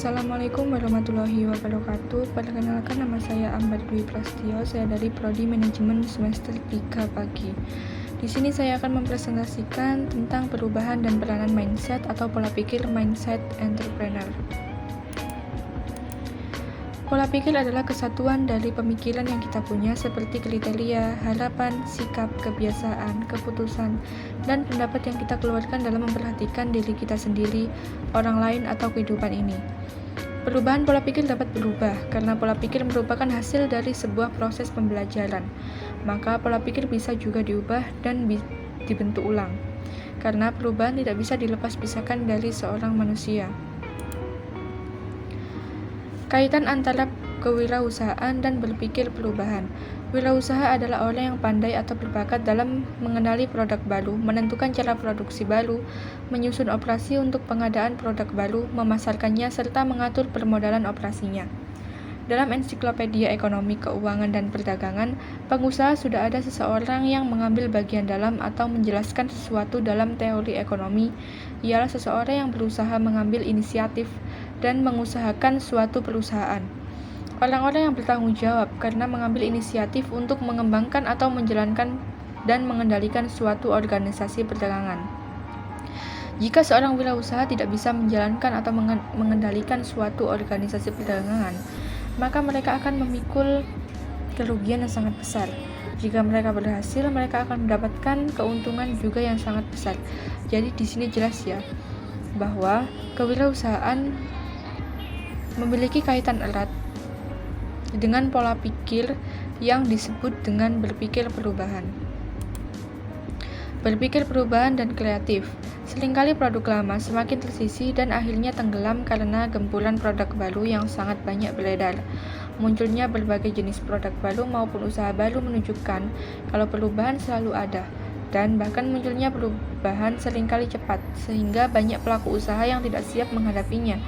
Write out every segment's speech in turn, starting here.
Assalamualaikum warahmatullahi wabarakatuh. Perkenalkan, nama saya Ambar Dwi Prastio. Saya dari Prodi Manajemen semester 3 pagi. Di sini saya akan mempresentasikan tentang perubahan dan peranan mindset atau pola pikir mindset entrepreneur. Pola pikir adalah kesatuan dari pemikiran yang kita punya seperti kriteria, harapan, sikap, kebiasaan, keputusan, dan pendapat yang kita keluarkan dalam memperhatikan diri kita sendiri, orang lain, atau kehidupan ini. Perubahan pola pikir dapat berubah karena pola pikir merupakan hasil dari sebuah proses pembelajaran. Maka pola pikir bisa juga diubah dan dibentuk ulang. Karena perubahan tidak bisa dilepas-pisahkan dari seorang manusia. Kaitan antara kewirausahaan dan berpikir perubahan. Wirausaha adalah orang yang pandai atau berbakat dalam mengenali produk baru, menentukan cara produksi baru, menyusun operasi untuk pengadaan produk baru, memasarkannya, serta mengatur permodalan operasinya. Dalam ensiklopedia ekonomi, keuangan, dan perdagangan, pengusaha sudah ada seseorang yang mengambil bagian dalam atau menjelaskan sesuatu dalam teori ekonomi, ialah seseorang yang berusaha mengambil inisiatif dan mengusahakan suatu perusahaan. Orang-orang yang bertanggung jawab karena mengambil inisiatif untuk mengembangkan atau menjalankan dan mengendalikan suatu organisasi perdagangan. Jika seorang wirausaha tidak bisa menjalankan atau mengendalikan suatu organisasi perdagangan, maka mereka akan memikul kerugian yang sangat besar. Jika mereka berhasil, mereka akan mendapatkan keuntungan juga yang sangat besar. Jadi di sini jelas ya, bahwa kewirausahaan memiliki kaitan erat dengan pola pikir yang disebut dengan berpikir perubahan. Berpikir perubahan dan kreatif. Seringkali produk lama semakin tersisih dan akhirnya tenggelam karena gempuran produk baru yang sangat banyak beredar. Munculnya berbagai jenis produk baru maupun usaha baru menunjukkan kalau perubahan selalu ada, dan bahkan munculnya perubahan seringkali cepat, sehingga banyak pelaku usaha yang tidak siap menghadapinya.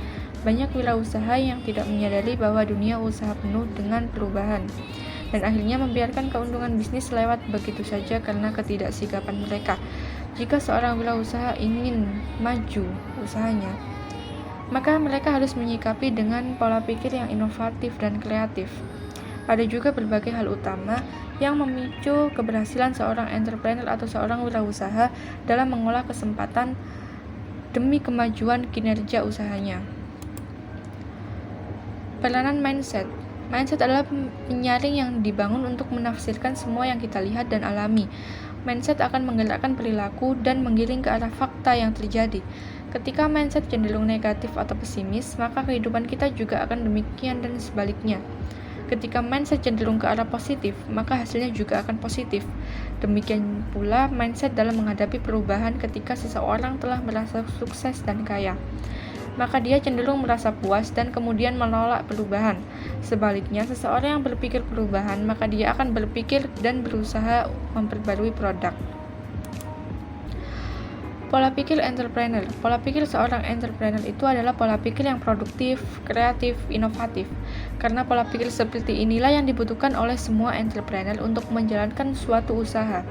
Banyak wirausaha yang tidak menyadari bahwa dunia usaha penuh dengan perubahan, dan akhirnya membiarkan keuntungan bisnis lewat begitu saja karena ketidaksigapan mereka. Jika seorang wirausaha ingin maju usahanya, maka mereka harus menyikapi dengan pola pikir yang inovatif dan kreatif. Ada juga berbagai hal utama yang memicu keberhasilan seorang entrepreneur atau seorang wirausaha dalam mengolah kesempatan demi kemajuan kinerja usahanya. Peranan mindset. Mindset adalah penyaring yang dibangun untuk menafsirkan semua yang kita lihat dan alami. Mindset akan menggerakkan perilaku dan menggiring ke arah fakta yang terjadi. Ketika mindset cenderung negatif atau pesimis, maka kehidupan kita juga akan demikian dan sebaliknya. Ketika mindset cenderung ke arah positif, maka hasilnya juga akan positif. Demikian pula mindset dalam menghadapi perubahan. Ketika seseorang telah merasa sukses dan kaya, maka dia cenderung merasa puas dan kemudian menolak perubahan. Sebaliknya, seseorang yang berpikir perubahan, maka dia akan berpikir dan berusaha memperbarui produk. Pola pikir entrepreneur. Pola pikir seorang entrepreneur itu adalah pola pikir yang produktif, kreatif, inovatif. Karena pola pikir seperti inilah yang dibutuhkan oleh semua entrepreneur untuk menjalankan suatu usaha.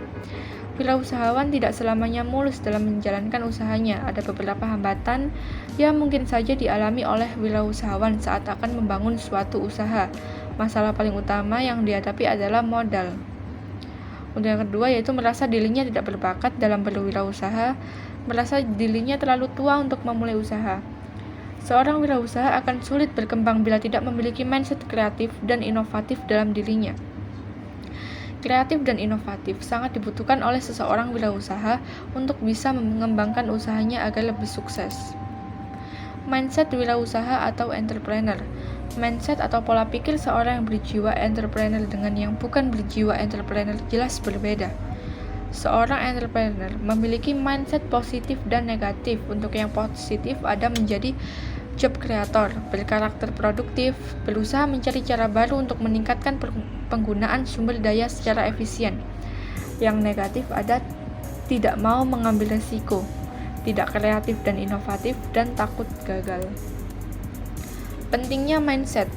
Wirausahawan tidak selamanya mulus dalam menjalankan usahanya. Ada beberapa hambatan yang mungkin saja dialami oleh wirausahawan saat akan membangun suatu usaha. Masalah paling utama yang dihadapi adalah modal. Yang kedua yaitu merasa dirinya tidak berbakat dalam berwirausaha, merasa dirinya terlalu tua untuk memulai usaha. Seorang wirausaha akan sulit berkembang bila tidak memiliki mindset kreatif dan inovatif dalam dirinya. Kreatif dan inovatif sangat dibutuhkan oleh seseorang wirausaha untuk bisa mengembangkan usahanya agar lebih sukses. Mindset wirausaha atau entrepreneur. Mindset atau pola pikir seorang yang berjiwa entrepreneur dengan yang bukan berjiwa entrepreneur jelas berbeda. Seorang entrepreneur memiliki mindset positif dan negatif. Untuk yang positif ada menjadi job creator, berkarakter produktif, berusaha mencari cara baru untuk meningkatkan penggunaan sumber daya secara efisien. Yang negatif ada tidak mau mengambil risiko, tidak kreatif dan inovatif, dan takut gagal. Pentingnya mindset.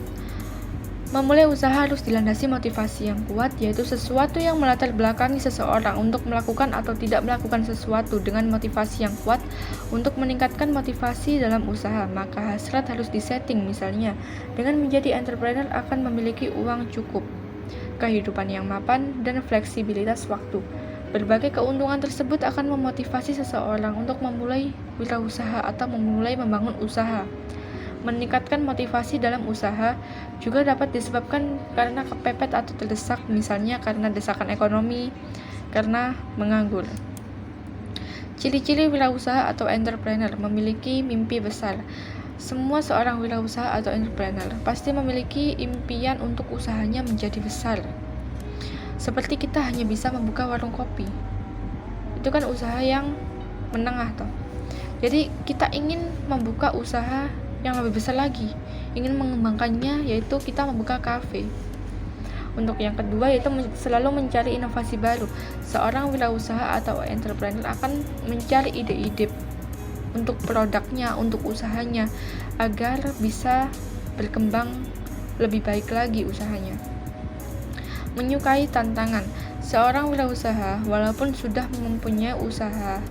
Memulai usaha harus dilandasi motivasi yang kuat, yaitu sesuatu yang melatar belakangi seseorang untuk melakukan atau tidak melakukan sesuatu dengan motivasi yang kuat untuk meningkatkan motivasi dalam usaha. Maka hasrat harus disetting, misalnya dengan menjadi entrepreneur akan memiliki uang cukup, kehidupan yang mapan, dan fleksibilitas waktu. Berbagai keuntungan tersebut akan memotivasi seseorang untuk memulai wirausaha atau memulai membangun usaha. Meningkatkan motivasi dalam usaha juga dapat disebabkan karena kepepet atau terdesak, misalnya karena desakan ekonomi, karena menganggur. Ciri-ciri wirausaha atau entrepreneur memiliki mimpi besar. Semua seorang wirausaha atau entrepreneur pasti memiliki impian untuk usahanya menjadi besar. Seperti kita hanya bisa membuka warung kopi. Itu kan usaha yang menengah toh. Jadi kita ingin membuka usaha yang lebih besar lagi, ingin mengembangkannya, yaitu kita membuka kafe. Untuk yang kedua yaitu selalu mencari inovasi baru. Seorang wirausaha atau entrepreneur akan mencari ide-ide untuk produknya, untuk usahanya, agar bisa berkembang lebih baik lagi usahanya. Menyukai tantangan. Seorang wirausaha walaupun sudah mempunyai usaha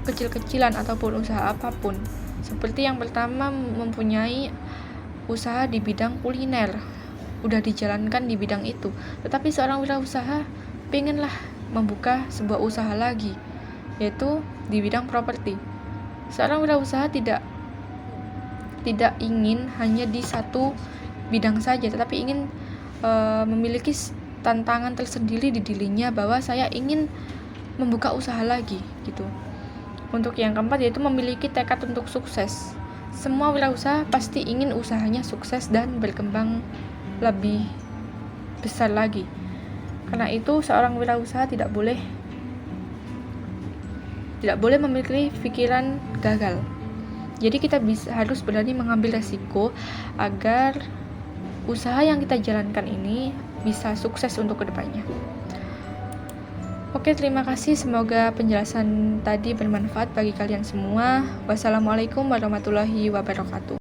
kecil-kecilan ataupun usaha apapun, seperti yang pertama mempunyai usaha di bidang kuliner, udah dijalankan di bidang itu, tetapi seorang wirausaha pengenlah membuka sebuah usaha lagi, yaitu di bidang properti. Seorang wirausaha tidak ingin hanya di satu bidang saja, tetapi ingin memiliki tantangan tersendiri di dirinya bahwa saya ingin membuka usaha lagi gitu. Untuk yang keempat yaitu memiliki tekad untuk sukses. Semua wirausaha pasti ingin usahanya sukses dan berkembang lebih besar lagi. Karena itu seorang wirausaha tidak boleh memiliki pikiran gagal. Jadi kita harus berani mengambil resiko agar usaha yang kita jalankan ini bisa sukses untuk kedepannya. Oke, terima kasih. Semoga penjelasan tadi bermanfaat bagi kalian semua. Wassalamualaikum warahmatullahi wabarakatuh.